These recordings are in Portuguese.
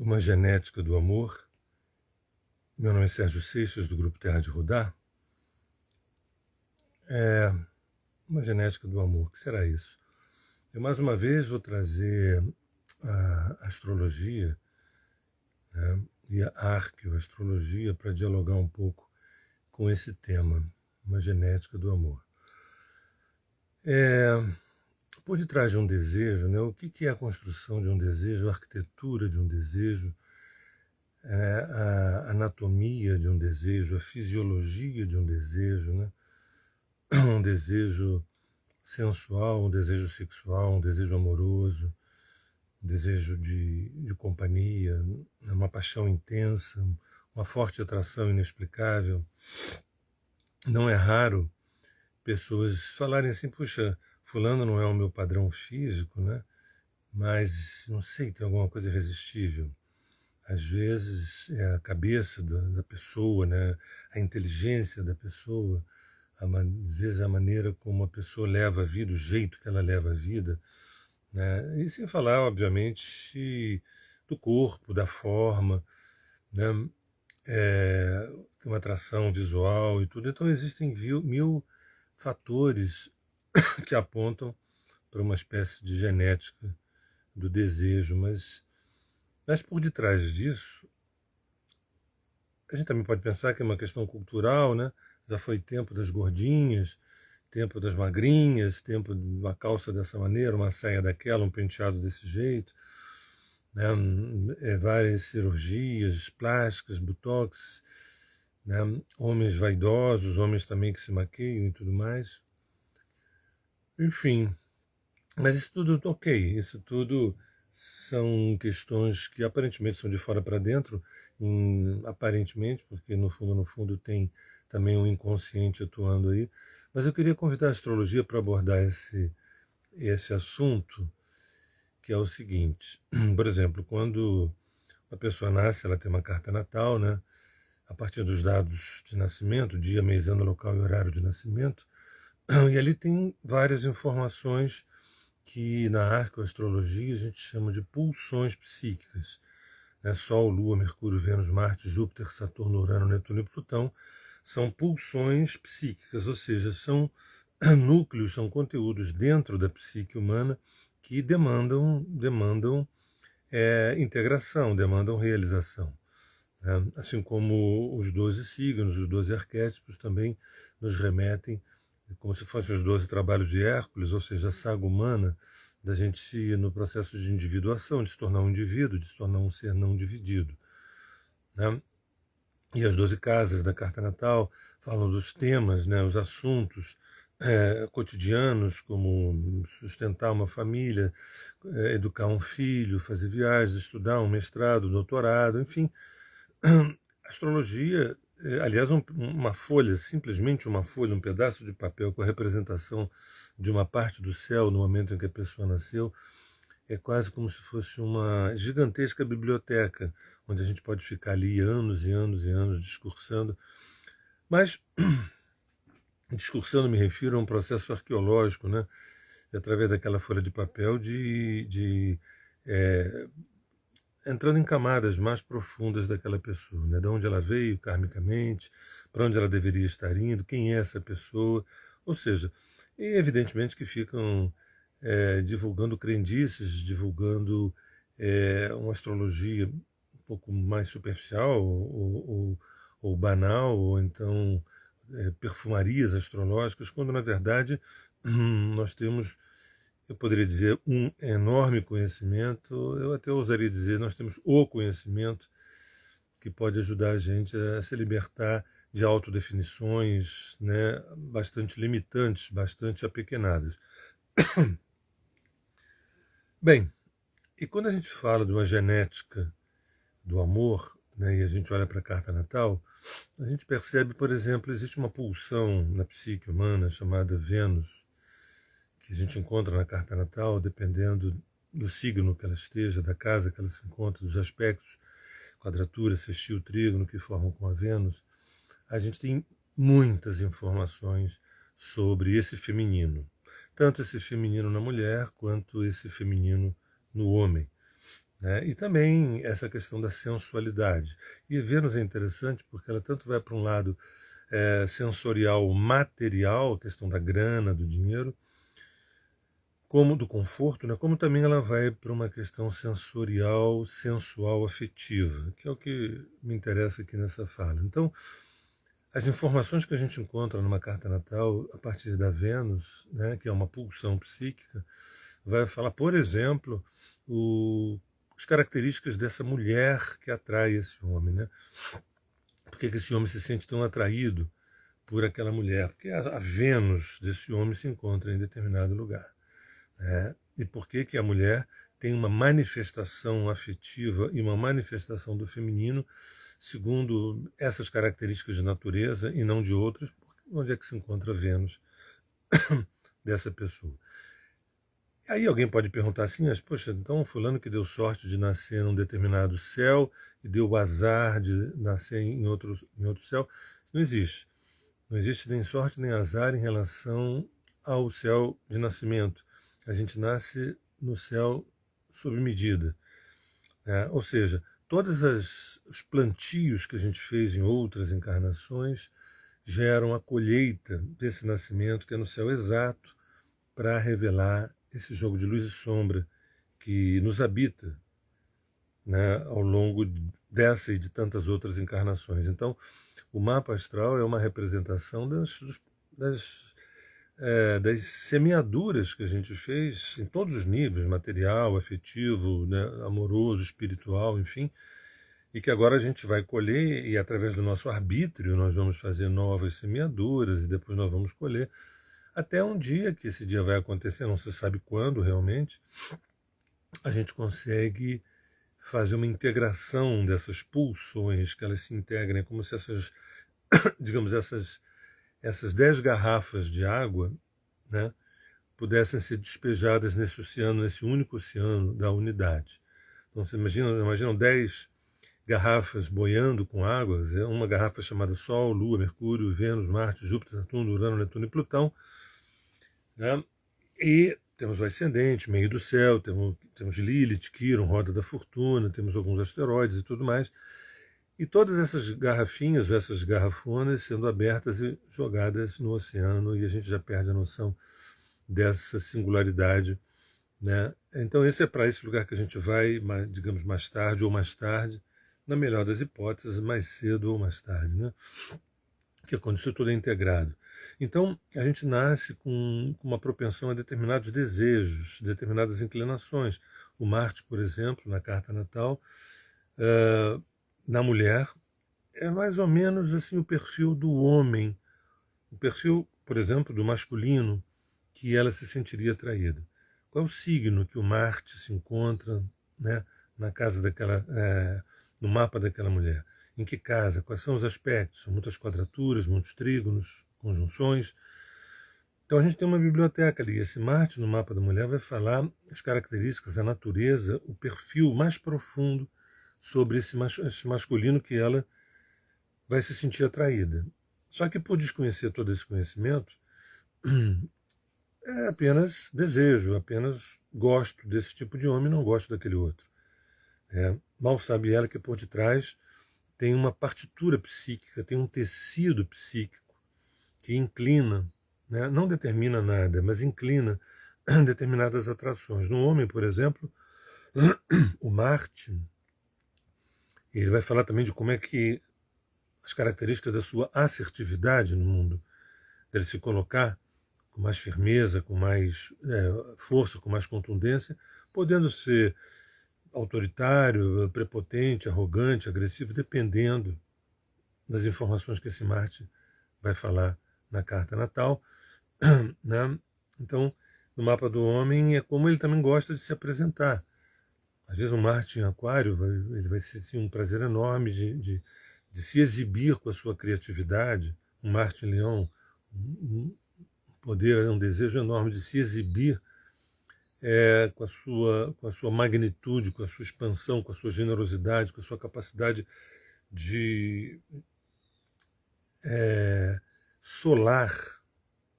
Uma genética do amor. Meu nome é Sérgio Seixas, do Grupo Terra de Rudá. Uma genética do amor, o que será isso? Eu mais uma vez vou trazer a astrologia, né, e a arqueoastrologia para dialogar um pouco com esse tema, uma genética do amor. Por detrás de um desejo, né, o que é a construção de um desejo, a arquitetura de um desejo, a anatomia de um desejo, a fisiologia de um desejo, né? Um desejo sensual, um desejo sexual, um desejo amoroso, um desejo de companhia, uma paixão intensa, uma forte atração inexplicável. Não é raro pessoas falarem assim, puxa, fulano não é o meu padrão físico, né? Mas, não sei, tem alguma coisa irresistível. Às vezes é a cabeça da pessoa, né? A inteligência da pessoa, às vezes a maneira como a pessoa leva a vida, o jeito que ela leva a vida, né? E sem falar, obviamente, do corpo, da forma, né? Uma atração visual e tudo. Então existem mil fatores que apontam para uma espécie de genética do desejo, mas por detrás disso, a gente também pode pensar que é uma questão cultural, né? Já foi tempo das gordinhas, tempo das magrinhas, tempo de uma calça dessa maneira, uma saia daquela, um penteado desse jeito, né? Várias cirurgias plásticas, botox, né? Homens vaidosos, homens também que se maquiam e tudo mais. Enfim, mas isso tudo ok, isso tudo são questões que aparentemente são de fora para dentro, aparentemente, porque no fundo tem também um inconsciente atuando aí. Mas eu queria convidar a astrologia para abordar esse assunto, que é o seguinte. Por exemplo, quando a pessoa nasce, ela tem uma carta natal, né? A partir dos dados de nascimento, dia, mês, ano, local e horário de nascimento, e ali tem várias informações que na arqueoastrologia a gente chama de pulsões psíquicas. Né? Sol, Lua, Mercúrio, Vênus, Marte, Júpiter, Saturno, Urano, Netuno e Plutão são pulsões psíquicas, ou seja, são núcleos, são conteúdos dentro da psique humana que demandam integração, demandam realização. Né? Assim como os 12 signos, os 12 arquétipos também nos remetem como se fossem os 12 trabalhos de Hércules, ou seja, a saga humana da gente ir no processo de individuação, de se tornar um indivíduo, de se tornar um ser não dividido. Né? E as 12 casas da carta natal falam dos temas, né, os assuntos cotidianos, como sustentar uma família, educar um filho, fazer viagens, estudar um mestrado, doutorado, enfim. A astrologia, aliás, uma folha, simplesmente uma folha, um pedaço de papel com a representação de uma parte do céu no momento em que a pessoa nasceu, é quase como se fosse uma gigantesca biblioteca, onde a gente pode ficar ali anos e anos e anos discursando. Mas, discursando me refiro a um processo arqueológico, né? Através daquela folha de papel entrando em camadas mais profundas daquela pessoa, né? De onde ela veio karmicamente, para onde ela deveria estar indo, quem é essa pessoa, ou seja, e evidentemente que ficam divulgando crendices, divulgando uma astrologia um pouco mais superficial ou banal, ou então perfumarias astrológicas, quando na verdade nós temos, eu poderia dizer, um enorme conhecimento, eu até ousaria dizer, nós temos o conhecimento que pode ajudar a gente a se libertar de autodefinições, né, bastante limitantes, bastante apequenadas. Bem, e quando a gente fala de uma genética do amor, né, e a gente olha para a carta natal, a gente percebe, por exemplo, existe uma pulsão na psique humana chamada Vênus, que a gente encontra na carta natal, dependendo do signo que ela esteja, da casa que ela se encontra, dos aspectos, quadratura, sextil, trígono que formam com a Vênus, a gente tem muitas informações sobre esse feminino. Tanto esse feminino na mulher, quanto esse feminino no homem. né? E também essa questão da sensualidade. E Vênus é interessante porque ela tanto vai para um lado sensorial material, a questão da grana, do dinheiro, como do conforto, né? Como também ela vai para uma questão sensorial, sensual, afetiva, que é o que me interessa aqui nessa fala. Então, as informações que a gente encontra numa carta natal a partir da Vênus, né, que é uma pulsão psíquica, vai falar, por exemplo, as características dessa mulher que atrai esse homem, né? Por que esse homem se sente tão atraído por aquela mulher? Porque a Vênus desse homem se encontra em determinado lugar. Né? E por que a mulher tem uma manifestação afetiva e uma manifestação do feminino segundo essas características de natureza e não de outras? Onde é que se encontra Vênus dessa pessoa? Aí alguém pode perguntar assim, mas poxa, então fulano que deu sorte de nascer num determinado céu e deu o azar de nascer em outro céu, isso não existe. Não existe nem sorte nem azar em relação ao céu de nascimento. A gente nasce no céu sob medida. Né? Ou seja, todos os plantios que a gente fez em outras encarnações geram a colheita desse nascimento, que é no céu exato, para revelar esse jogo de luz e sombra que nos habita, né, ao longo dessa e de tantas outras encarnações. Então, o mapa astral é uma representação das semeaduras que a gente fez em todos os níveis, material, afetivo, né, amoroso, espiritual, enfim, e que agora a gente vai colher e através do nosso arbítrio nós vamos fazer novas semeaduras e depois nós vamos colher até um dia que esse dia vai acontecer, não se sabe quando realmente, a gente consegue fazer uma integração dessas pulsões, que elas se integram, é como se essas, digamos, essas 10 garrafas de água, né, pudessem ser despejadas nesse oceano, nesse único oceano da unidade. Então você imagina 10 garrafas boiando com água, uma garrafa chamada Sol, Lua, Mercúrio, Vênus, Marte, Júpiter, Saturno, Urano, Netuno e Plutão, né? E temos o ascendente, meio do céu, temos Lilith, Quiron, Roda da Fortuna, temos alguns asteroides e tudo mais. E todas essas garrafinhas, ou essas garrafonas, sendo abertas e jogadas no oceano, e a gente já perde a noção dessa singularidade. Né? Então esse é para esse lugar que a gente vai, digamos, mais tarde ou mais tarde, na melhor das hipóteses, mais cedo ou mais tarde, né? Que é quando isso tudo é integrado. Então, a gente nasce com uma propensão a determinados desejos, determinadas inclinações. O Marte, por exemplo, na carta natal, na mulher, é mais ou menos assim o perfil do homem, o perfil, por exemplo, do masculino, que ela se sentiria atraída. Qual é o signo que o Marte se encontra, né, na casa daquela, no mapa daquela mulher? Em que casa? Quais são os aspectos? São muitas quadraturas, muitos trígonos, conjunções. Então a gente tem uma biblioteca ali. Esse Marte no mapa da mulher vai falar as características, a natureza, o perfil mais profundo sobre esse masculino que ela vai se sentir atraída. Só que por desconhecer todo esse conhecimento, é apenas desejo, apenas gosto desse tipo de homem, não gosto daquele outro. Mal sabe ela que por detrás tem uma partitura psíquica, tem um tecido psíquico que inclina, né? Não determina nada, mas inclina determinadas atrações. No homem, por exemplo, o Marte, ele vai falar também de como é que as características da sua assertividade no mundo, dele se colocar com mais firmeza, com mais força, com mais contundência, podendo ser autoritário, prepotente, arrogante, agressivo, dependendo das informações que esse Marte vai falar na carta natal. Né? Então, no mapa do homem é como ele também gosta de se apresentar. Às vezes um Marte em Aquário ele vai sentir um prazer enorme de se exibir com a sua criatividade. Um Marte em Leão, um poder, um desejo enorme de se exibir com a sua magnitude, com a sua expansão, com a sua generosidade, com a sua capacidade de solar,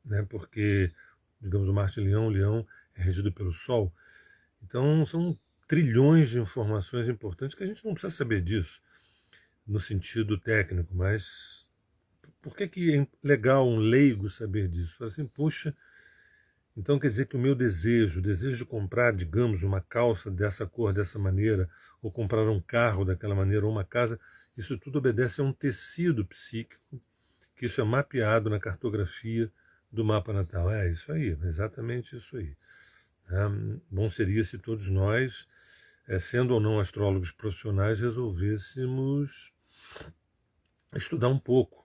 né? Porque, digamos, o Marte em Leão é regido pelo Sol. Então são trilhões de informações importantes que a gente não precisa saber disso no sentido técnico, mas por que é legal um leigo saber disso? Fala assim, puxa, então quer dizer que o desejo de comprar, digamos, uma calça dessa cor, dessa maneira, ou comprar um carro daquela maneira, ou uma casa, isso tudo obedece a um tecido psíquico, que isso é mapeado na cartografia do mapa natal. É isso aí, exatamente isso aí. Bom seria se todos nós, sendo ou não astrólogos profissionais, resolvêssemos estudar um pouco,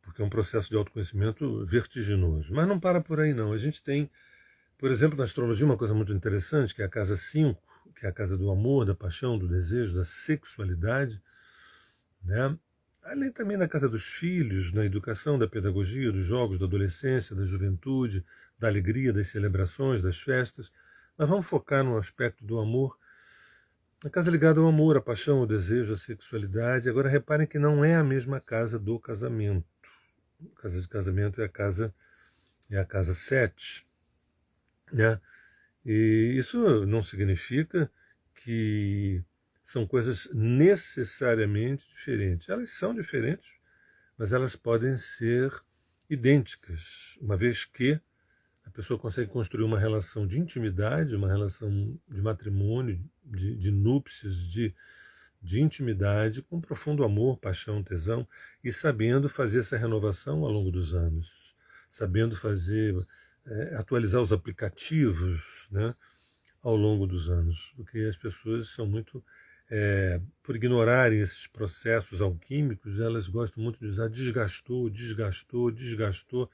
porque é um processo de autoconhecimento vertiginoso. Mas não para por aí não. A gente tem, por exemplo, na astrologia uma coisa muito interessante, que é a casa 5, que é a casa do amor, da paixão, do desejo, da sexualidade, né? Além também da casa dos filhos, na educação, da pedagogia, dos jogos, da adolescência, da juventude, da alegria, das celebrações, das festas. Mas vamos focar no aspecto do amor. A casa ligada ao amor, à paixão, ao desejo, à sexualidade. Agora reparem que não é a mesma casa do casamento. A casa de casamento é a casa 7, né? E isso não significa que são coisas necessariamente diferentes. Elas são diferentes, mas elas podem ser idênticas, uma vez que a pessoa consegue construir uma relação de intimidade, uma relação de matrimônio, de núpcias, de intimidade, com profundo amor, paixão, tesão, e sabendo fazer essa renovação ao longo dos anos, sabendo atualizar os aplicativos, né, ao longo dos anos, porque as pessoas são muito, por ignorarem esses processos alquímicos, elas gostam muito de usar desgastou, desgastou, desgastou,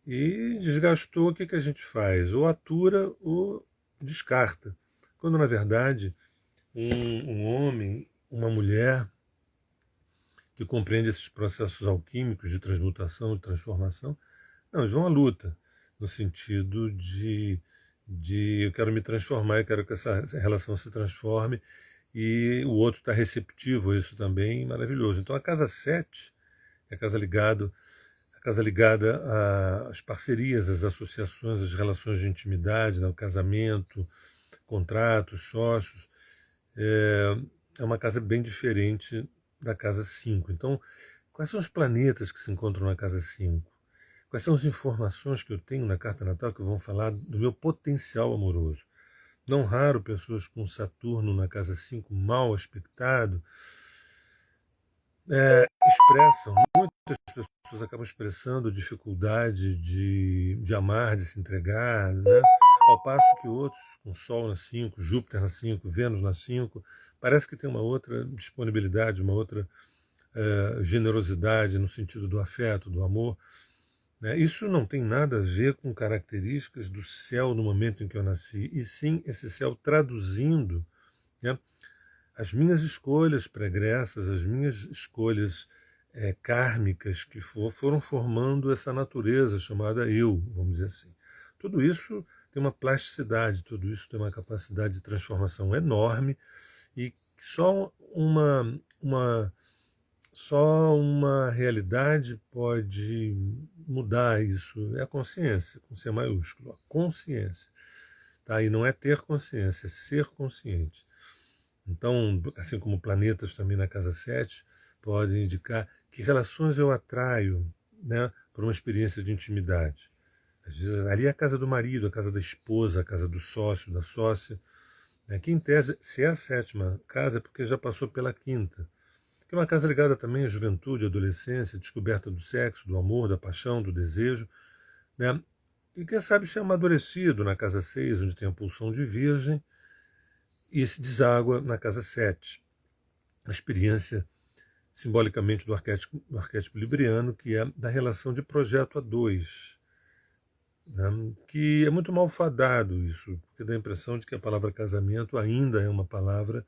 e desgastou, o que a gente faz? Ou atura ou descarta, quando na verdade um homem, uma mulher que compreende esses processos alquímicos de transmutação, de transformação, não, eles vão à luta, no sentido de eu quero me transformar, eu quero que essa relação se transforme, e o outro está receptivo a isso também, maravilhoso. Então a casa 7 é a casa ligada às parcerias, às associações, às relações de intimidade, né, ao casamento, contratos, sócios. É uma casa bem diferente da casa 5. Então, quais são os planetas que se encontram na casa 5? Quais são as informações que eu tenho na carta natal que vão falar do meu potencial amoroso? Não raro, pessoas com Saturno na casa 5 mal aspectado expressam, muitas pessoas acabam expressando dificuldade de amar, de se entregar, né? Ao passo que outros, com Sol na 5, Júpiter na 5, Vênus na 5, parece que tem uma outra disponibilidade, uma outra generosidade no sentido do afeto, do amor. Né? Isso não tem nada a ver com características do céu no momento em que eu nasci, e sim esse céu traduzindo, né, as minhas escolhas pregressas, as minhas escolhas kármicas que foram formando essa natureza chamada eu, vamos dizer assim. Tudo isso tem uma plasticidade, tudo isso tem uma capacidade de transformação enorme, e só uma realidade pode mudar isso. É a consciência, com C maiúsculo, a consciência. Tá? E não é ter consciência, é ser consciente. Então, assim como planetas também na casa 7, podem indicar que relações eu atraio, né, para uma experiência de intimidade. Às vezes, ali é a casa do marido, a casa da esposa, a casa do sócio, da sócia. Né, que em tese, se é a 7ª casa, é porque já passou pela 5ª. Que é uma casa ligada também à juventude, à adolescência, descoberta do sexo, do amor, da paixão, do desejo. Né? E quem sabe ser amadurecido na casa 6, onde tem a pulsão de virgem, e se deságua na casa 7. A experiência, simbolicamente, do arquétipo libriano, que é da relação de projeto a 2. Né? Que é muito malfadado isso, porque dá a impressão de que a palavra casamento ainda é uma palavra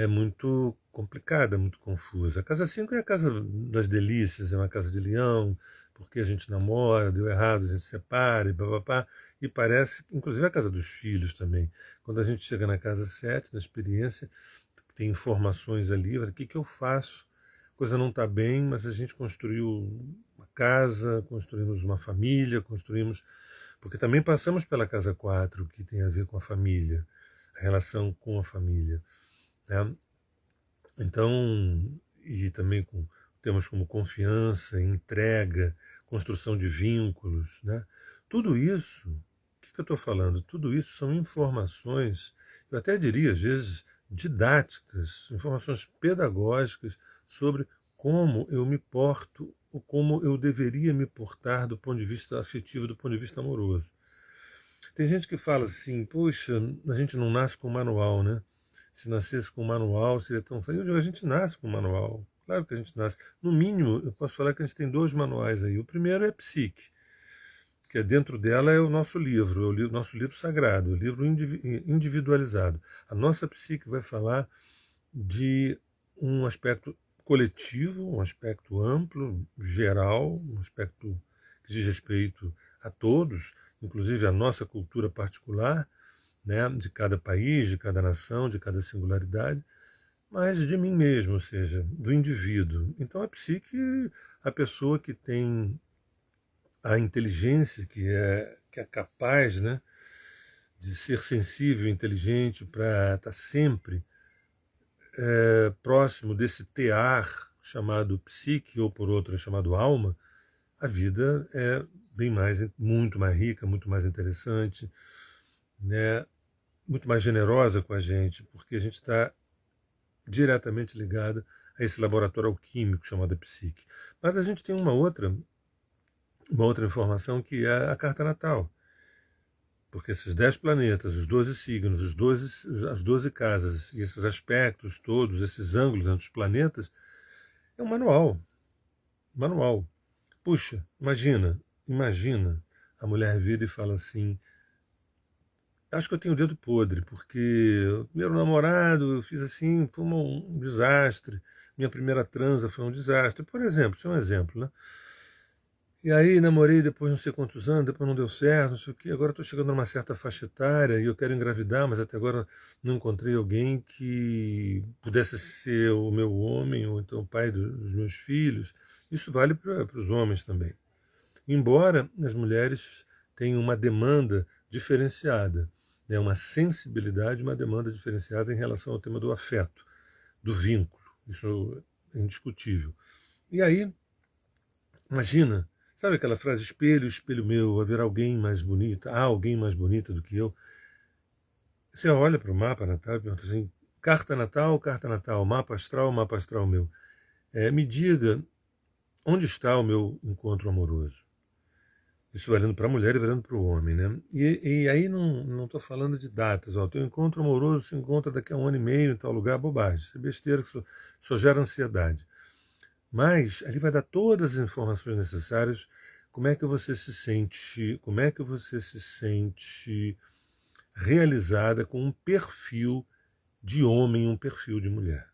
muito complicada, muito confusa. A casa 5 é a casa das delícias, é uma casa de leão, porque a gente namora, deu errado, a gente se separa, e papapá. E parece, inclusive a casa dos filhos também. Quando a gente chega na casa 7, na experiência, tem informações ali, o que eu faço? A coisa não está bem, mas a gente construiu uma casa, construímos uma família, construímos... Porque também passamos pela casa 4, que tem a ver com a família. relação com a família, né? Então, e também com temas como confiança, entrega, construção de vínculos, né? Tudo isso, o que eu estou falando? Tudo isso são informações, eu até diria, às vezes, didáticas, informações pedagógicas sobre como eu me porto ou como eu deveria me portar do ponto de vista afetivo, do ponto de vista amoroso. Tem gente que fala assim, poxa, a gente não nasce com manual, né? Se nascesse com manual, seria tão fácil. Eu digo, a gente nasce com manual. Claro que a gente nasce. No mínimo, eu posso falar que a gente tem 2 manuais aí. O primeiro é Psique, que é dentro dela é o nosso livro, o nosso livro sagrado, o livro individualizado. A nossa psique vai falar de um aspecto coletivo, um aspecto amplo, geral, um aspecto que diz respeito a todos, inclusive a nossa cultura particular, né, de cada país, de cada nação, de cada singularidade, mas de mim mesmo, ou seja, do indivíduo. Então a psique, a pessoa que tem a inteligência, que é capaz, né, de ser sensível, inteligente, para estar sempre próximo desse tear chamado psique, ou por outra chamado alma, a vida é bem mais, muito mais rica, muito mais interessante, né, muito mais generosa com a gente, porque a gente está diretamente ligado a esse laboratório alquímico chamado psique. Mas a gente tem uma outra informação que é a carta natal. Porque esses 10 planetas, os 12 signos, as 12 casas e esses aspectos todos, esses ângulos entre os planetas, é um manual. Manual. Puxa, imagina a mulher vira e fala assim, acho que eu tenho o dedo podre, porque o primeiro namorado eu fiz assim, foi um desastre, minha primeira transa foi um desastre. Por exemplo, isso é um exemplo, né? E aí namorei depois não sei quantos anos, depois não deu certo, não sei o quê. Agora estou chegando numa certa faixa etária e eu quero engravidar, mas até agora não encontrei alguém que pudesse ser o meu homem ou então o pai dos meus filhos. Isso vale para os homens também. Embora as mulheres tenham uma demanda diferenciada, né, uma sensibilidade, uma demanda diferenciada em relação ao tema do afeto, do vínculo. Isso é indiscutível. E aí, imagina, sabe aquela frase, espelho, espelho meu, haverá alguém mais bonito, há alguém mais bonito do que eu? Você olha para o mapa natal e pergunta assim, carta natal, mapa astral meu. Me diga, onde está o meu encontro amoroso? Isso valendo para a mulher e valendo para o homem, né? E aí não estou falando de datas. O teu encontro amoroso se encontra daqui a 1 ano e meio em tal lugar, bobagem. Isso é besteira que só gera ansiedade. Mas ali vai dar todas as informações necessárias. Como é que você se sente realizada com um perfil de homem, um perfil de mulher.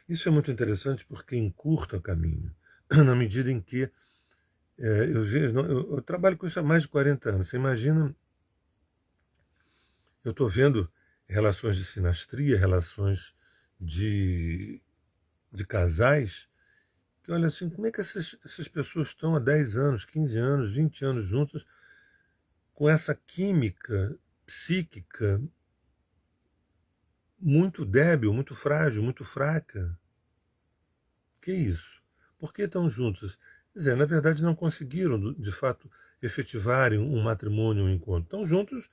Isso é muito interessante porque encurta o caminho, na medida em que eu trabalho com isso há mais de 40 anos. Você imagina, eu estou vendo relações de sinastria, relações de casais, que olha assim, como é que essas pessoas estão há 10 anos, 15 anos, 20 anos juntas, com essa química psíquica muito débil, muito frágil, muito fraca. Que isso? Por que estão juntos? Quer dizer, na verdade não conseguiram, de fato, efetivarem um matrimônio, um encontro. Estão juntos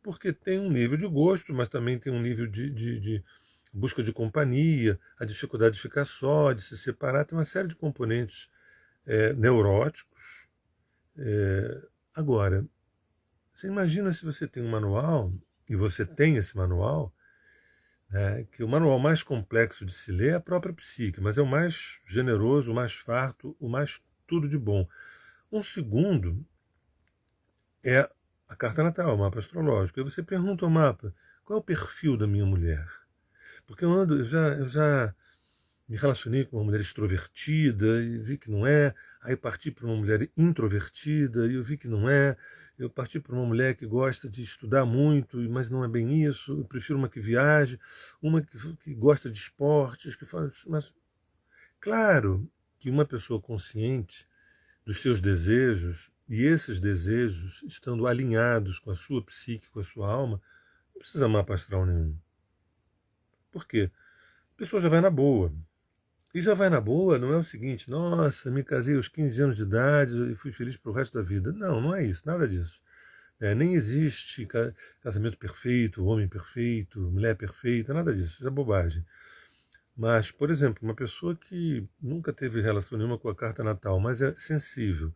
porque tem um nível de gosto, mas também tem um nível de busca de companhia, a dificuldade de ficar só, de se separar, tem uma série de componentes neuróticos. Agora, você imagina se você tem um manual, e você tem esse manual, que o manual mais complexo de se ler é a própria psique, mas é o mais generoso, o mais farto, o mais tudo de bom. Um segundo é a carta natal, o mapa astrológico. Aí você pergunta ao mapa, qual é o perfil da minha mulher? Porque eu já me relacionei com uma mulher extrovertida e vi que não é, aí parti para uma mulher introvertida e eu vi que não é, eu parti para uma mulher que gosta de estudar muito, mas não é bem isso, eu prefiro uma que viaje, uma que gosta de esportes, que faz... Mas, claro que uma pessoa consciente dos seus desejos, e esses desejos estando alinhados com a sua psique, com a sua alma, não precisa mapa astral nenhum. Por quê? A pessoa já vai na boa. E já vai na boa não é o seguinte, nossa, me casei aos 15 anos de idade e fui feliz pro resto da vida. Não, não é isso, nada disso. Nem existe casamento perfeito, homem perfeito, mulher perfeita, nada disso, isso é bobagem. Mas, por exemplo, uma pessoa que nunca teve relação nenhuma com a carta natal, mas é sensível,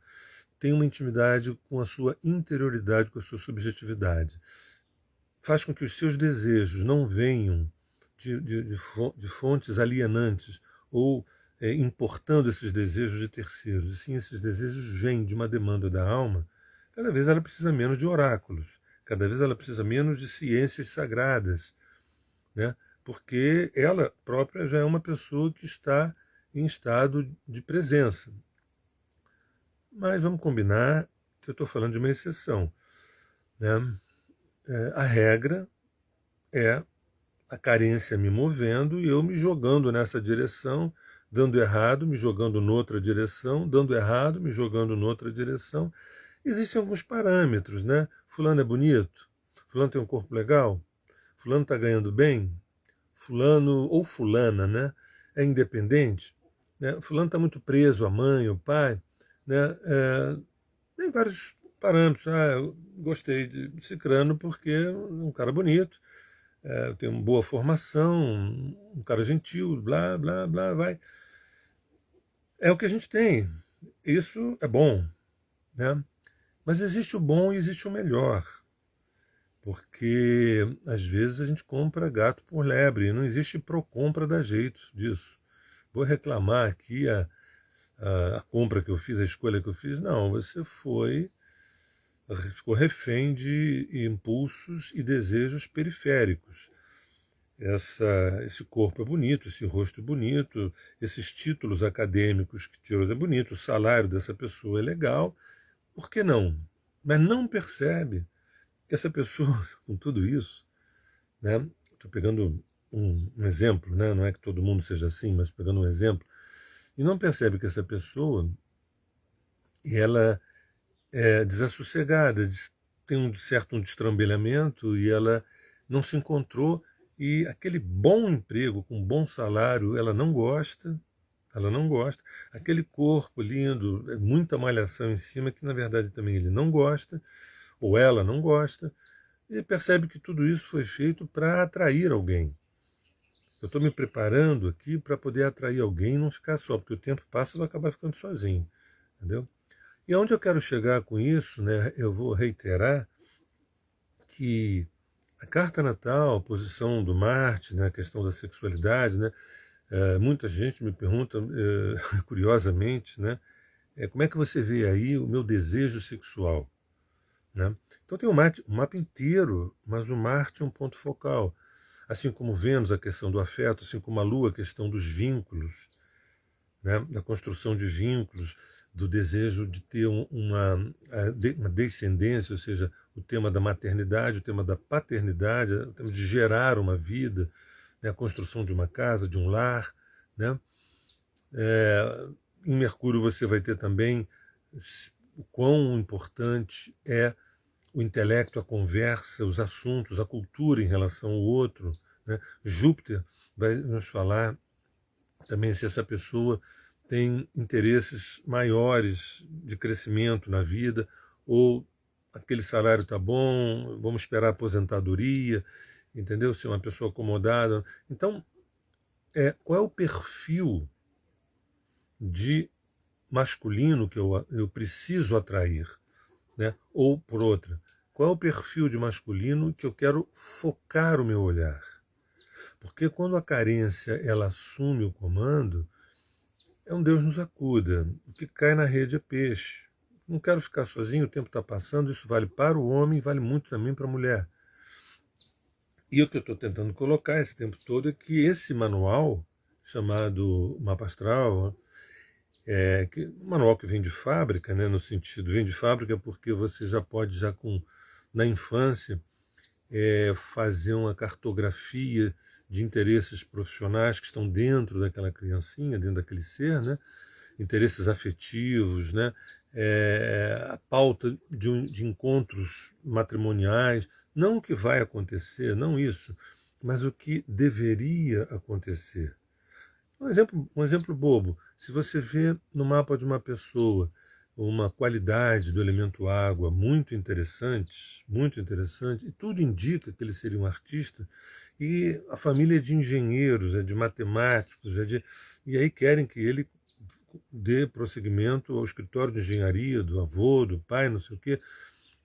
tem uma intimidade com a sua interioridade, com a sua subjetividade, faz com que os seus desejos não venham de fontes alienantes ou importando esses desejos de terceiros, e sim esses desejos vêm de uma demanda da alma. Cada vez ela precisa menos de oráculos, cada vez ela precisa menos de ciências sagradas, né? Porque ela própria já é uma pessoa que está em estado de presença. Mas vamos combinar que eu estou falando de uma exceção, né? A regra é a carência me movendo e eu me jogando nessa direção, dando errado, me jogando noutra direção, dando errado, me jogando noutra direção. Existem alguns parâmetros, né? Fulano é bonito, fulano tem um corpo legal, fulano está ganhando bem, fulano ou fulana, né? É independente, né? Fulano está muito preso à mãe, ao pai, né? Tem vários parâmetros. Eu gostei de Cicrano porque é um cara bonito, tem uma boa formação, um cara gentil, blá, blá, blá, vai. É o que a gente tem. Isso é bom, né? Mas existe o bom e existe o melhor. Porque às vezes a gente compra gato por lebre, e não existe Procon para dar jeito disso. Vou reclamar aqui a compra que eu fiz, a escolha que eu fiz. Não, você ficou refém de impulsos e desejos periféricos. Esse corpo é bonito, esse rosto é bonito, esses títulos acadêmicos que tirou é bonito, o salário dessa pessoa é legal, por que não? Mas não percebe que essa pessoa, com tudo isso, né? Estou pegando um exemplo, né? Não é que todo mundo seja assim, mas pegando um exemplo, e não percebe que essa pessoa, ela é desassossegada, tem um certo destrambelhamento e ela não se encontrou. E aquele bom emprego, com bom salário, ela não gosta, aquele corpo lindo, muita malhação em cima, que na verdade também ele não gosta, ou ela não gosta, e percebe que tudo isso foi feito para atrair alguém. Eu estou me preparando aqui para poder atrair alguém e não ficar só, porque o tempo passa e vai acabar ficando sozinho, entendeu? E aonde eu quero chegar com isso, né, eu vou reiterar que a carta natal, a posição do Marte, né, a questão da sexualidade, né, muita gente me pergunta, curiosamente, né, como é que você vê aí o meu desejo sexual? Né? Então tem um mapa inteiro, mas o Marte é um ponto focal. Assim como Vênus, a questão do afeto, assim como a Lua, a questão dos vínculos, né, da construção de vínculos, do desejo de ter uma descendência, ou seja, o tema da maternidade, o tema da paternidade, o tema de gerar uma vida, né, a construção de uma casa, de um lar. Né? Em Mercúrio você vai ter também o quão importante é o intelecto, a conversa, os assuntos, a cultura em relação ao outro. Né? Júpiter vai nos falar também se essa pessoa tem interesses maiores de crescimento na vida, ou aquele salário está bom, vamos esperar a aposentadoria, entendeu? Se é uma pessoa acomodada. Então, qual é o perfil de masculino que eu preciso atrair? Né? Ou, por outra, qual é o perfil de masculino que eu quero focar o meu olhar? Porque quando a carência ela assume o comando, é um Deus nos acuda. O que cai na rede é peixe. Não quero ficar sozinho, o tempo está passando, isso vale para o homem e vale muito também para a mulher. E o que eu estou tentando colocar esse tempo todo é que esse manual, chamado Mapa Astral, um manual que vem de fábrica, né, no sentido, vem de fábrica porque você já pode, na infância, fazer uma cartografia de interesses profissionais que estão dentro daquela criancinha, dentro daquele ser, né? Interesses afetivos, né? A pauta de encontros matrimoniais, não o que vai acontecer, não isso, mas o que deveria acontecer. Um exemplo bobo, se você vê no mapa de uma pessoa uma qualidade do elemento água muito interessante, e tudo indica que ele seria um artista, e a família é de engenheiros, é de matemáticos, e aí querem que ele dê prosseguimento ao escritório de engenharia do avô, do pai, não sei o quê,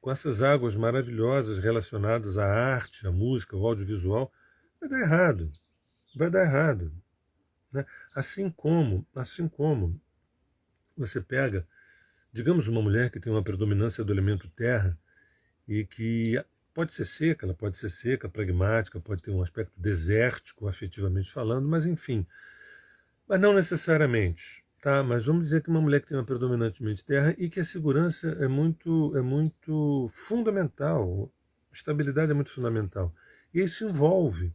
com essas águas maravilhosas relacionadas à arte, à música, ao audiovisual, vai dar errado, vai dar errado. Né? Assim como você pega, digamos, uma mulher que tem uma predominância do elemento terra e que pode ser seca, ela pode ser seca, pragmática, pode ter um aspecto desértico, afetivamente falando, mas enfim, mas não necessariamente. Tá, mas vamos dizer que uma mulher que tem uma predominantemente terra e que a segurança é muito fundamental, estabilidade é muito fundamental. E isso envolve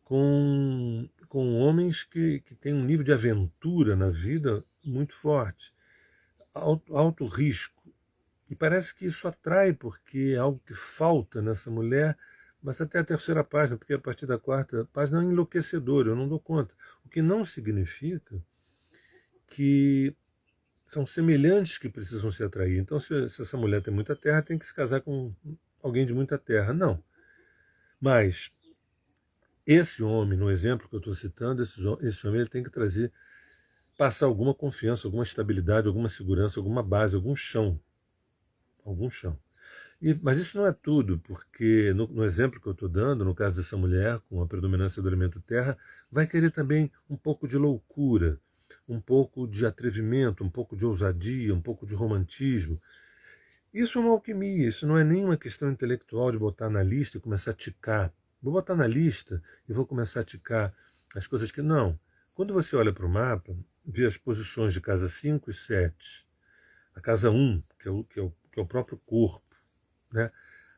com homens que têm um nível de aventura na vida muito forte, alto risco. E parece que isso atrai, porque é algo que falta nessa mulher, mas até a terceira página, porque a partir da quarta página é enlouquecedor, eu não dou conta. O que não significa que são semelhantes que precisam se atrair. Então, se essa mulher tem muita terra, tem que se casar com alguém de muita terra. Não. Mas esse homem, no exemplo que eu estou citando, esse homem ele tem que passar alguma confiança, alguma estabilidade, alguma segurança, alguma base, algum chão. Algum chão. Mas isso não é tudo, porque no exemplo que eu estou dando, no caso dessa mulher com a predominância do elemento terra, vai querer também um pouco de loucura, um pouco de atrevimento, um pouco de ousadia, um pouco de romantismo. Isso é uma alquimia, isso não é nenhuma questão intelectual de botar na lista e começar a ticar. Vou botar na lista e vou começar a ticar as coisas que não. Quando você olha para o mapa, vê as posições de casa 5 e 7, a casa 1, que é o próprio corpo, né?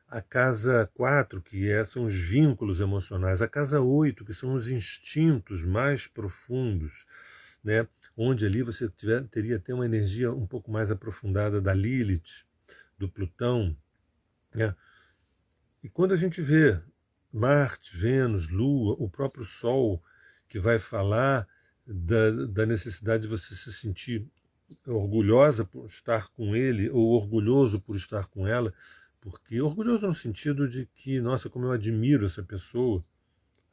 A casa 4, são os vínculos emocionais, a casa 8, que são os instintos mais profundos, né? Onde ali você teria até uma energia um pouco mais aprofundada da Lilith, do Plutão. Né? E quando a gente vê Marte, Vênus, Lua, o próprio Sol, que vai falar da necessidade de você se sentir orgulhosa por estar com ele, ou orgulhoso por estar com ela, porque orgulhoso no sentido de que, nossa, como eu admiro essa pessoa.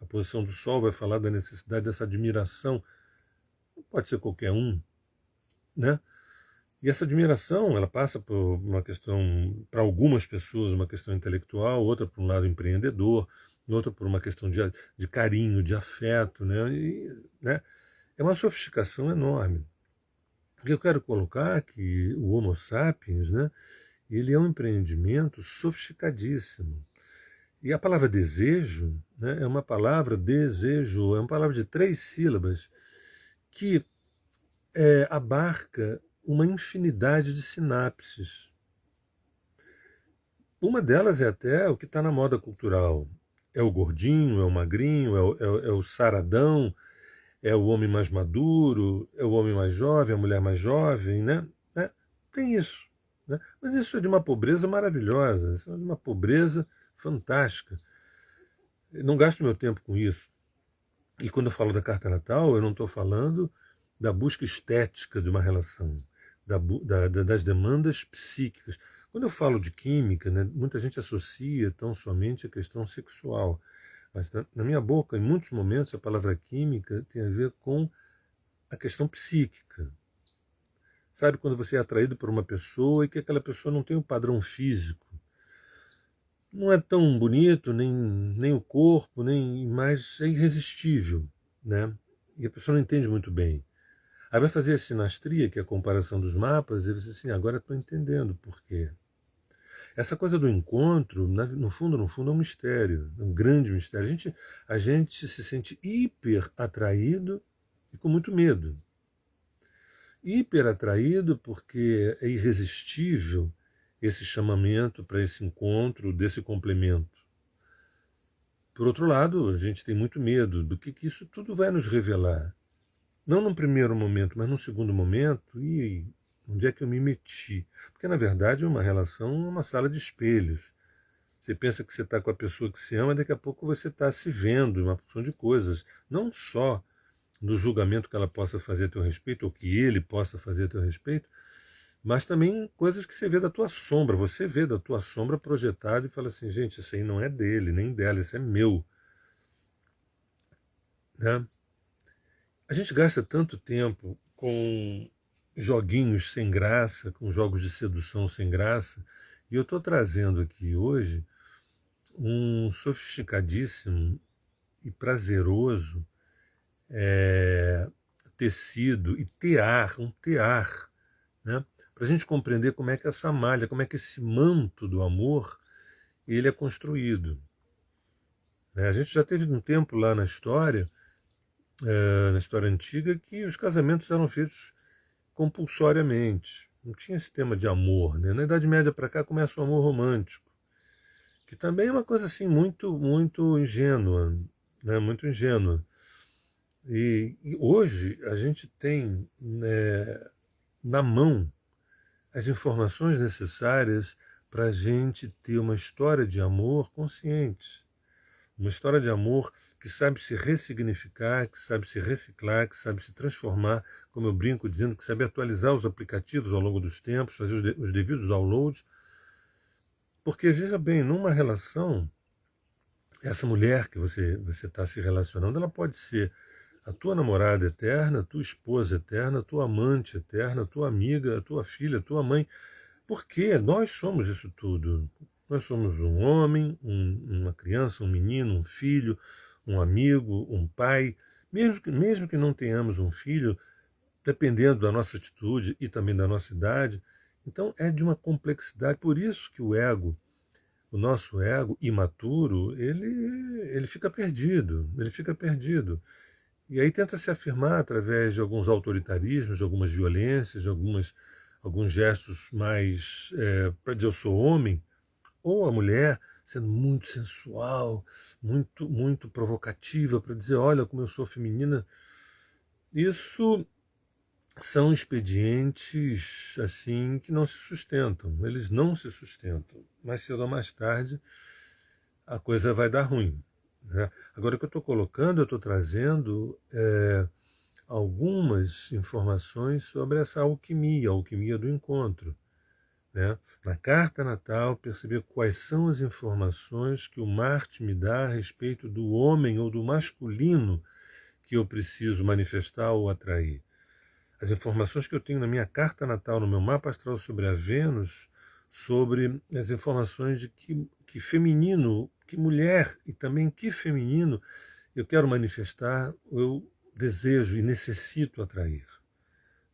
A posição do Sol vai falar da necessidade dessa admiração. Não pode ser qualquer um, né? E essa admiração, ela passa por uma questão, para algumas pessoas, uma questão intelectual, outra por um lado empreendedor, outra por uma questão de carinho, de afeto, né? É uma sofisticação enorme. O que eu quero colocar é que o Homo sapiens, né, ele é um empreendimento sofisticadíssimo. E a palavra desejo, né, é uma palavra de 3 sílabas que abarca uma infinidade de sinapses. Uma delas é até o que está na moda cultural. É o gordinho, é o magrinho, é o saradão, é o homem mais maduro, é o homem mais jovem, a mulher mais jovem, né? Tem isso. Né? Mas isso é de uma pobreza maravilhosa, isso é de uma pobreza fantástica. Eu não gasto meu tempo com isso. E quando eu falo da carta natal, eu não estou falando da busca estética de uma relação, das demandas psíquicas. Quando eu falo de química, né, muita gente associa tão somente a questão sexual. Mas na minha boca, em muitos momentos, a palavra química tem a ver com a questão psíquica. Sabe quando você é atraído por uma pessoa e que aquela pessoa não tem um padrão físico? Não é tão bonito, nem o corpo, mas é irresistível. Né? E a pessoa não entende muito bem. Aí vai fazer a sinastria, que é a comparação dos mapas, e você diz assim, agora estou entendendo por quê. Essa coisa do encontro, no fundo, é um mistério, é um grande mistério. A gente se sente hiper atraído e com muito medo. Hiper atraído porque é irresistível esse chamamento para esse encontro, desse complemento. Por outro lado, a gente tem muito medo do que isso tudo vai nos revelar. Não num primeiro momento, mas num segundo momento, e onde é que eu me meti? Porque, na verdade, uma relação é uma sala de espelhos. Você pensa que você está com a pessoa que se ama, daqui a pouco você está se vendo em uma porção de coisas. Não só do julgamento que ela possa fazer a teu respeito, ou que ele possa fazer a teu respeito, mas também coisas que você vê da tua sombra. Você vê da tua sombra projetada e fala assim, gente, isso aí não é dele, nem dela, isso é meu. Né? A gente gasta tanto tempo com joguinhos sem graça, com jogos de sedução sem graça, e eu estou trazendo aqui hoje um sofisticadíssimo e prazeroso tecido e um tear, né? Para a gente compreender como é que essa malha, como é que esse manto do amor ele é construído. Né? A gente já teve um tempo lá na história antiga, que os casamentos eram feitos compulsoriamente. Não tinha esse tema de amor. Né? Na Idade Média para cá começa o amor romântico, que também é uma coisa assim muito, muito ingênua, né? Muito ingênua. E hoje a gente tem, né, na mão as informações necessárias para a gente ter uma história de amor consciente. Uma história de amor que sabe se ressignificar, que sabe se reciclar, que sabe se transformar, como eu brinco dizendo, que sabe atualizar os aplicativos ao longo dos tempos, fazer os devidos downloads. Porque, veja bem, numa relação, essa mulher que você está se relacionando, ela pode ser a tua namorada eterna, a tua esposa eterna, a tua amante eterna, a tua amiga, a tua filha, a tua mãe. Porque nós somos isso tudo. Nós somos um homem, uma criança, um menino, um filho, um amigo, um pai. Mesmo que não tenhamos um filho, dependendo da nossa atitude e também da nossa idade, então é de uma complexidade. Por isso que o ego, o nosso ego imaturo, ele fica perdido, ele fica perdido. E aí tenta se afirmar através de alguns autoritarismos, de algumas violências, de alguns gestos mais, para dizer eu sou homem, ou a mulher sendo muito sensual, muito, muito provocativa, para dizer olha como eu sou feminina. Isso são expedientes assim que não se sustentam, eles não se sustentam. Mais cedo ou mais tarde a coisa vai dar ruim. Né? Agora o que eu estou colocando, eu estou trazendo algumas informações sobre essa alquimia, a alquimia do encontro. Né? Na carta natal, perceber quais são as informações que o Marte me dá a respeito do homem ou do masculino que eu preciso manifestar ou atrair. As informações que eu tenho na minha carta natal, no meu mapa astral sobre a Vênus, sobre as informações de que feminino, que mulher e também que feminino eu quero manifestar, eu desejo e necessito atrair.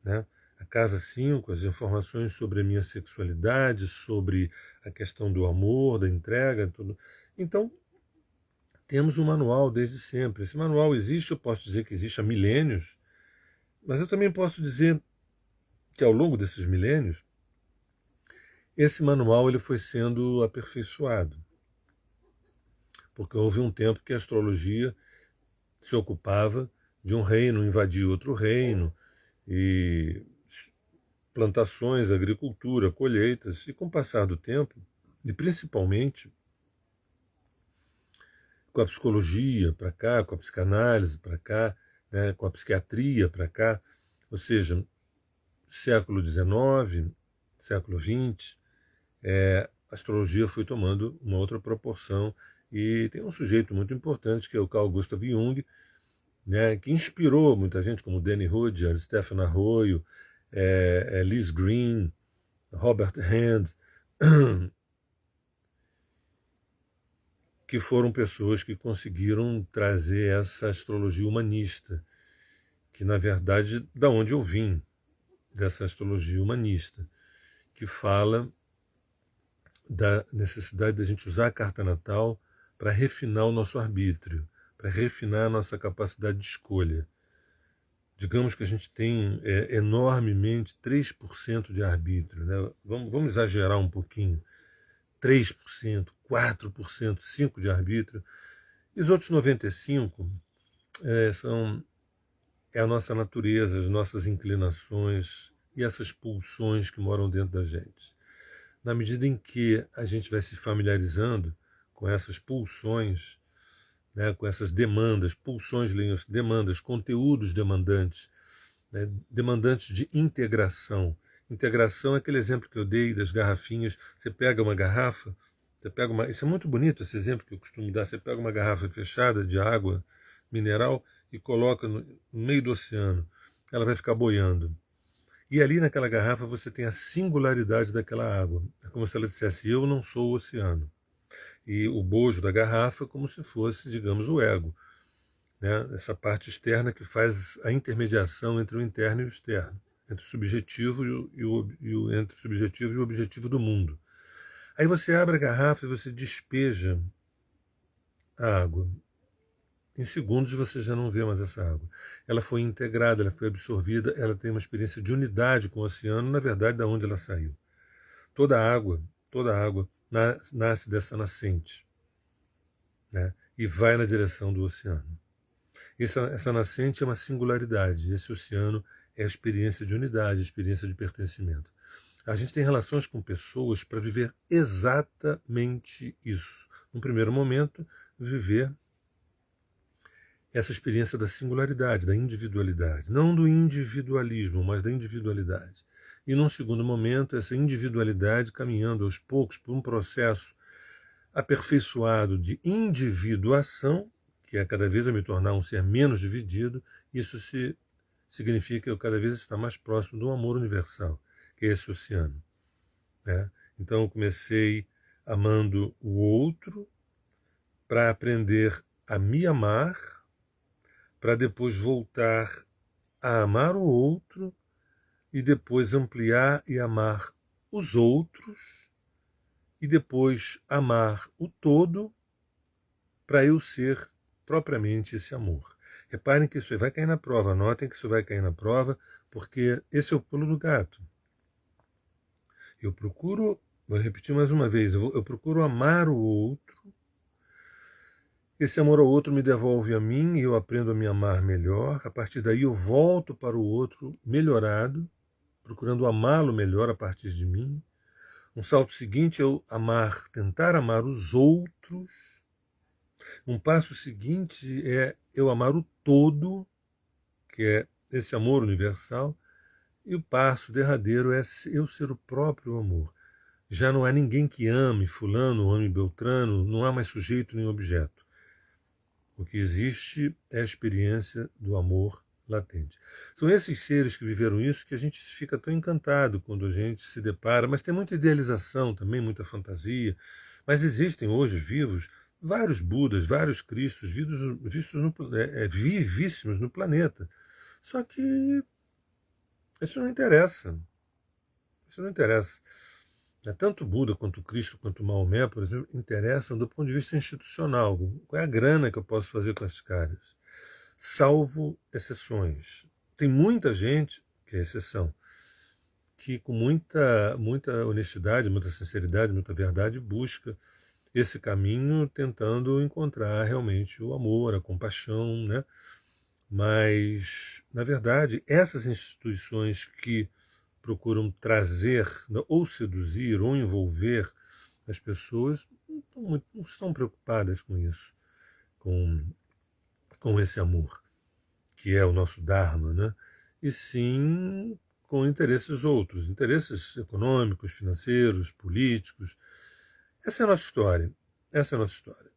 Né? A casa 5, as informações sobre a minha sexualidade, sobre a questão do amor, da entrega, tudo. Então, temos um manual desde sempre. Esse manual existe, eu posso dizer que existe há milênios, mas eu também posso dizer que ao longo desses milênios, esse manual ele foi sendo aperfeiçoado. Porque houve um tempo que a astrologia se ocupava de um reino, invadir outro reino, e plantações, agricultura, colheitas, e com o passar do tempo, e principalmente com a psicologia para cá, com a psicanálise para cá, né, com a psiquiatria para cá, ou seja, século XIX, século XX, a astrologia foi tomando uma outra proporção, e tem um sujeito muito importante que é o Carl Gustav Jung, né, que inspirou muita gente, como Danny Rudyard, Stephen Arroyo, Liz Green, Robert Hand, que foram pessoas que conseguiram trazer essa astrologia humanista, que na verdade, da onde eu vim, dessa astrologia humanista, que fala da necessidade da gente usar a carta natal para refinar o nosso arbítrio, para refinar a nossa capacidade de escolha. Digamos que a gente tem enormemente 3% de arbítrio. Né? Vamos exagerar um pouquinho. 3%, 4%, 5% de arbítrio. E os outros 95% é a nossa natureza, as nossas inclinações e essas pulsões que moram dentro da gente. na medida em que a gente vai se familiarizando com essas pulsões, né, com essas demandas, pulsões, demandas, conteúdos demandantes, né, demandantes de integração. Integração é aquele exemplo que eu dei das garrafinhas. Você pega uma garrafa, isso é muito bonito, esse exemplo que eu costumo dar. Você pega uma garrafa fechada de água mineral e coloca no meio do oceano. Ela vai ficar boiando. E ali naquela garrafa você tem a singularidade daquela água. É como se ela dissesse: eu não sou o oceano. E o bojo da garrafa é como se fosse, digamos, o ego, né? Essa parte externa que faz a intermediação entre o interno e o externo, entre o subjetivo entre o subjetivo e o objetivo do mundo. Aí você abre a garrafa e você despeja a água. Em segundos você já não vê mais essa água. Ela foi integrada, ela foi absorvida, ela tem uma experiência de unidade com o oceano, na verdade, da onde ela saiu. Toda a água nasce dessa nascente, né? E vai na direção do oceano. Essa nascente é uma singularidade. Esse oceano é a experiência de unidade, a experiência de pertencimento. A gente tem relações com pessoas para viver exatamente isso. No primeiro momento, viver essa experiência da singularidade, da individualidade. Não do individualismo, mas da individualidade. E num segundo momento, essa individualidade caminhando aos poucos por um processo aperfeiçoado de individuação, que é cada vez eu me tornar um ser menos dividido. Isso significa eu cada vez estar mais próximo do amor universal, que é esse oceano, né? Então eu comecei amando o outro para aprender a me amar, para depois voltar a amar o outro e depois ampliar e amar os outros e depois amar o todo para eu ser propriamente esse amor. Reparem que isso vai cair na prova, anotem que isso vai cair na prova, porque esse é o pulo do gato. Eu procuro, vou repetir mais uma vez, eu procuro amar o outro. Esse amor ao outro me devolve a mim e eu aprendo a me amar melhor. A partir daí eu volto para o outro melhorado, procurando amá-lo melhor a partir de mim. Um salto seguinte é eu tentar amar os outros. Um passo seguinte é eu amar o todo, que é esse amor universal. E o passo derradeiro é eu ser o próprio amor. Já não há ninguém que ame fulano, ame Beltrano, não há mais sujeito nem objeto. O que existe é a experiência do amor latente. São esses seres que viveram isso que a gente fica tão encantado quando a gente se depara, mas tem muita idealização também, muita fantasia. Mas existem hoje vivos vários Budas, vários Cristos, vivíssimos no planeta. Só que isso não interessa. Isso não interessa. Tanto Buda quanto Cristo quanto Maomé, por exemplo, interessam do ponto de vista institucional. Qual é a grana que eu posso fazer com esses caras? Salvo exceções. Tem muita gente, que é exceção, que com muita honestidade, muita sinceridade, muita verdade busca esse caminho tentando encontrar realmente o amor, a compaixão, né? Mas, na verdade, essas instituições que procuram trazer ou seduzir ou envolver as pessoas não estão preocupadas com isso, com esse amor, que é o nosso Dharma, né? E sim com interesses outros, interesses econômicos, financeiros, políticos. Essa é a nossa história. Essa é a nossa história.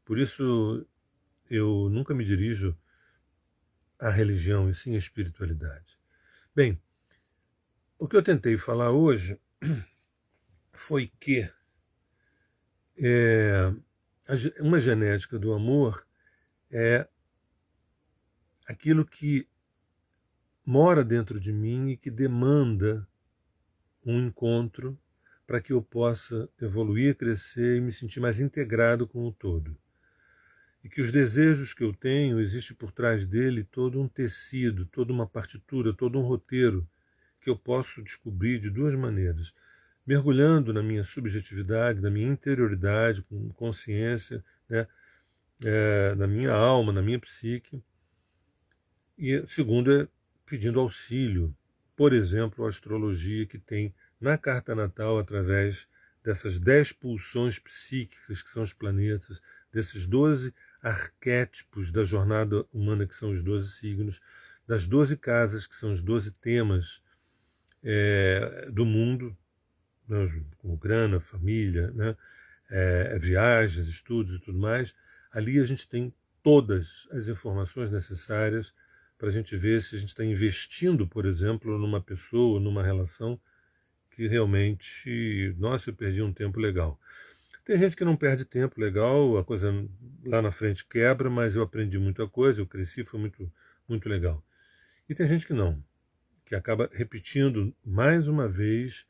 Por isso eu nunca me dirijo à religião e sim à espiritualidade. Bem, o que eu tentei falar hoje foi que uma genética do amor é aquilo que mora dentro de mim e que demanda um encontro para que eu possa evoluir, crescer e me sentir mais integrado com o todo. E que os desejos que eu tenho, existe por trás dele todo um tecido, toda uma partitura, todo um roteiro que eu posso descobrir de duas maneiras. Mergulhando na minha subjetividade, na minha interioridade, com consciência, né, na minha alma, na minha psique. E segundo é pedindo auxílio, por exemplo, a astrologia que tem na carta natal através dessas 10 pulsões psíquicas que são os planetas, desses 12 arquétipos da jornada humana que são os 12 signos, das 12 casas que são os 12 temas do mundo, né, como grana, família, né, viagens, estudos e tudo mais. Ali a gente tem todas as informações necessárias para a gente ver se a gente está investindo, por exemplo, numa pessoa, numa relação que realmente, nossa, eu perdi um tempo legal. Tem gente que não perde tempo legal, a coisa lá na frente quebra, mas eu aprendi muita coisa, eu cresci, foi muito, muito legal. E tem gente que não, que acaba repetindo mais uma vez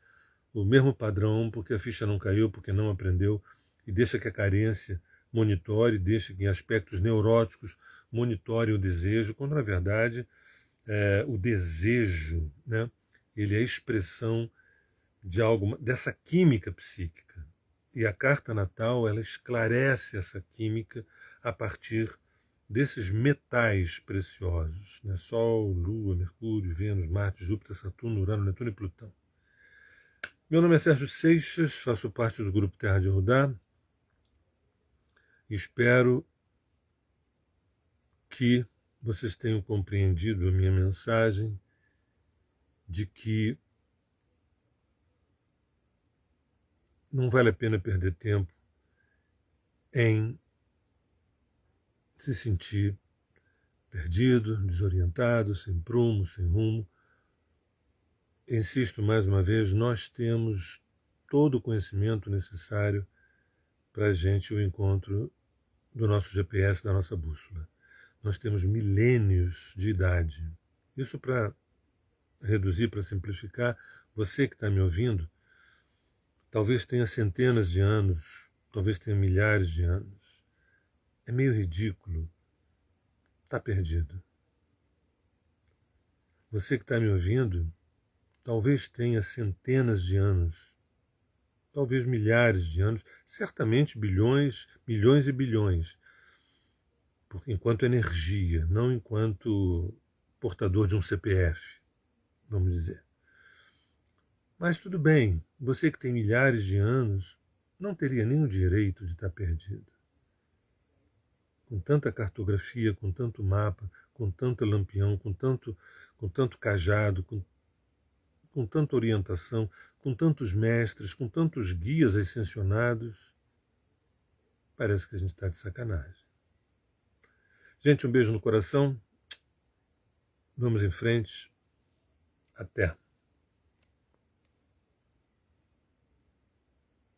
o mesmo padrão, porque a ficha não caiu, porque não aprendeu, e deixa que a carência monitore, deixa que em aspectos neuróticos monitore o desejo, quando na verdade o desejo, né, ele é a expressão de algo, dessa química psíquica. E a carta natal, ela esclarece essa química a partir desses metais preciosos, né? Sol, Lua, Mercúrio, Vênus, Marte, Júpiter, Saturno, Urano, Netuno e Plutão. Meu nome é Sérgio Seixas, faço parte do Grupo Terra de Rudá. Espero que vocês tenham compreendido a minha mensagem de que não vale a pena perder tempo em se sentir perdido, desorientado, sem prumo, sem rumo. Insisto mais uma vez, nós temos todo o conhecimento necessário para a gente o encontro do nosso GPS, da nossa bússola. Nós temos milênios de idade. Isso para reduzir, para simplificar, você que está me ouvindo, talvez tenha centenas de anos, talvez tenha milhares de anos. É meio ridículo. Está perdido. Você que está me ouvindo, talvez tenha centenas de anos, talvez milhares de anos, certamente bilhões, milhões e bilhões, enquanto energia, não enquanto portador de um CPF, vamos dizer. Mas tudo bem, você que tem milhares de anos não teria nem o direito de estar perdido. Com tanta cartografia, com tanto mapa, com tanto lampião, com tanto cajado, com tanta orientação, com tantos mestres, com tantos guias ascensionados, parece que a gente está de sacanagem. Gente, um beijo no coração. Vamos em frente. Até.